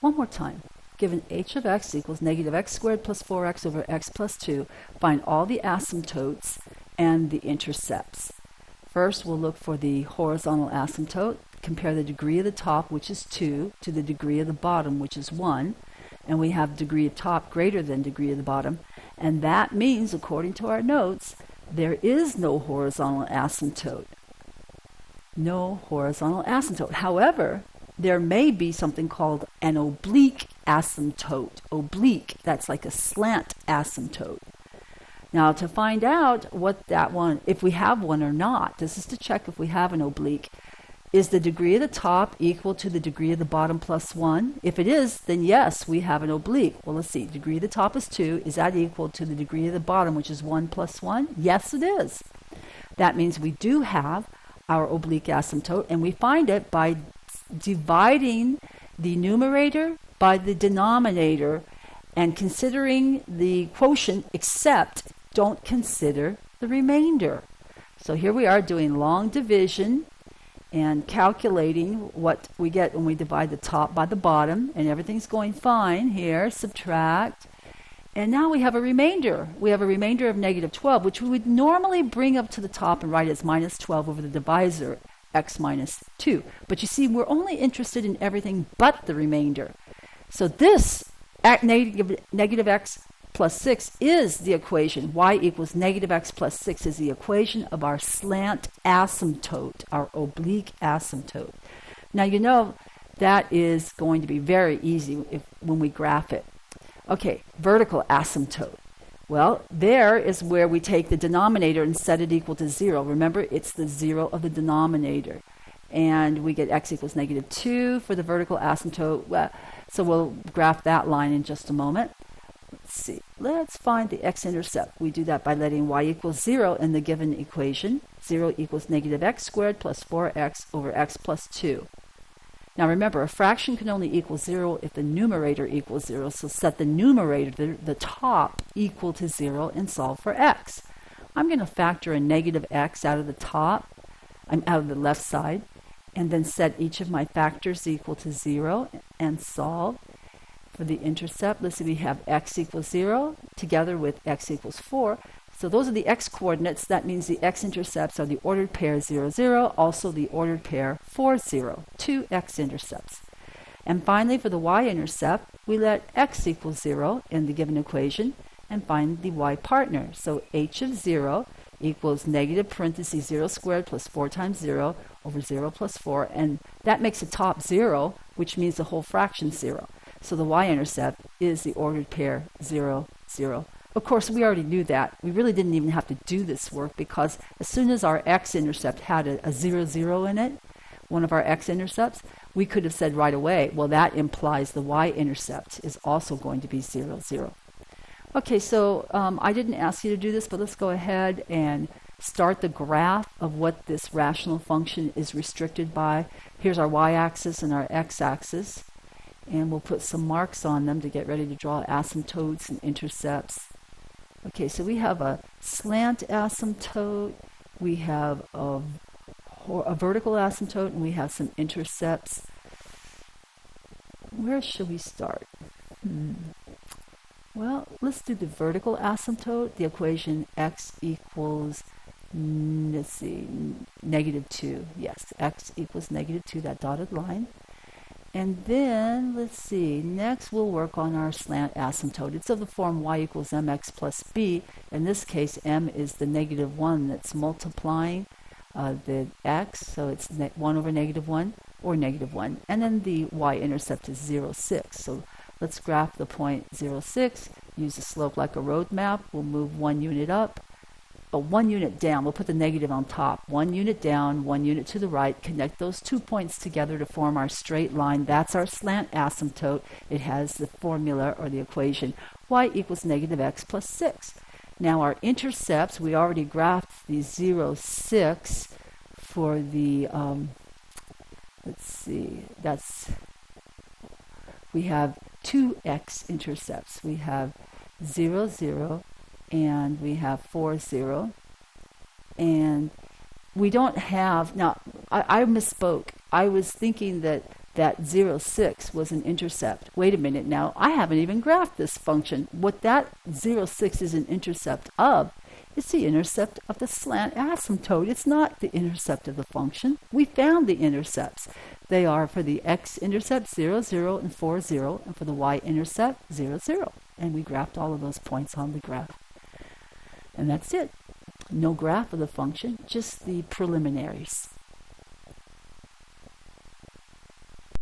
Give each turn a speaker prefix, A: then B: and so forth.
A: One more time. Given h of x equals negative x squared plus 4x over x plus 2, find all the asymptotes and the intercepts. First, we'll look for the horizontal asymptote. Compare the degree of the top, which is 2, to the degree of the bottom, which is 1. And we have degree of top greater than degree of the bottom. And that means, according to our notes, there is no horizontal asymptote. No horizontal asymptote. However, there may be something called an oblique asymptote. Oblique, that's like a slant asymptote. Now, to find out what that one, if we have one or not, this is to check if we have an oblique. Is the degree of the top equal to the degree of the bottom plus 1? If it is, then yes, we have an oblique. Well, let's see. Degree of the top is 2. Is that equal to the degree of the bottom, which is 1 plus 1? Yes, it is. That means we do have our oblique asymptote, and we find it by dividing the numerator by the denominator and considering the quotient, except don't consider the remainder. So here we are doing long division and calculating what we get when we divide the top by the bottom, and everything's going fine here. Subtract. And now we have a remainder. We have a remainder of negative 12, which we would normally bring up to the top and write as minus 12 over the divisor, x minus 2. But you see, we're only interested in everything but the remainder. So this negative x plus 6 is the equation. Y equals negative x plus 6 is the equation of our slant asymptote, our oblique asymptote. Now, you know that is going to be very easy when we graph it. Okay, vertical asymptote. Well, there is where we take the denominator and set it equal to 0. Remember, it's the 0 of the denominator. And we get x equals negative 2 for the vertical asymptote. So we'll graph that line in just a moment. Let's see. Let's find the x-intercept. We do that by letting y equals 0 in the given equation. 0 equals negative x squared plus 4x over x plus 2. Now remember, a fraction can only equal 0 if the numerator equals 0. So set the numerator, the top, equal to 0 and solve for x. I'm going to factor a negative x out of the top, out of the left side, and then set each of my factors equal to 0 and solve. For the intercept, let's see, we have x equals 0 together with x equals 4. So those are the x coordinates. That means the x-intercepts are the ordered pair 0, 0, also the ordered pair 4, 0, 2 x-intercepts. And finally, for the y-intercept, we let x equals 0 in the given equation and find the y partner. So h of 0 equals negative parentheses 0 squared plus 4 times 0 over 0 plus 4. And that makes the top 0, which means the whole fraction 0. So the y-intercept is the ordered pair 0, 0. Of course, we already knew that. We really didn't even have to do this work, because as soon as our x-intercept had a 0, 0 in it, one of our x-intercepts, we could have said right away, well, that implies the y-intercept is also going to be 0, 0. Okay, so I didn't ask you to do this, but let's go ahead and start the graph of what this rational function is restricted by. Here's our y-axis and our x-axis, and we'll put some marks on them to get ready to draw asymptotes and intercepts. Okay, so we have a slant asymptote, we have a vertical asymptote, and we have some intercepts. Where should we start? Well, let's do the vertical asymptote. The equation x equals, let's see, negative 2. Yes, x equals negative 2, that dotted line. And then, let's see, next we'll work on our slant asymptote. It's of the form y equals mx plus b. In this case, m is the negative 1 that's multiplying the x, so it's 1 over negative 1, or negative 1. And then the y-intercept is 0, 6. So let's graph the point 0, 6, use a slope like a road map. We'll move 1 unit up, 1 unit down. We'll put the negative on top. 1 unit down, 1 unit to the right. Connect those 2 points together to form our straight line. That's our slant asymptote. It has the formula or the equation y equals negative x plus 6. Now our intercepts, we already graphed the 0, 6 for the, let's see, we have 2 x-intercepts. We have 0, 0, and we have 4, 0. And we don't have, now I misspoke. I was thinking that that 0,6 was an intercept. Wait a minute now, I haven't even graphed this function. What that 0,6 is an intercept of is the intercept of the slant asymptote. It's not the intercept of the function. We found the intercepts. They are for the x-intercept 0, 0, and 4, 0, and for the y-intercept 0, 0. And we graphed all of those points on the graph. And that's it. No graph of the function, just the preliminaries.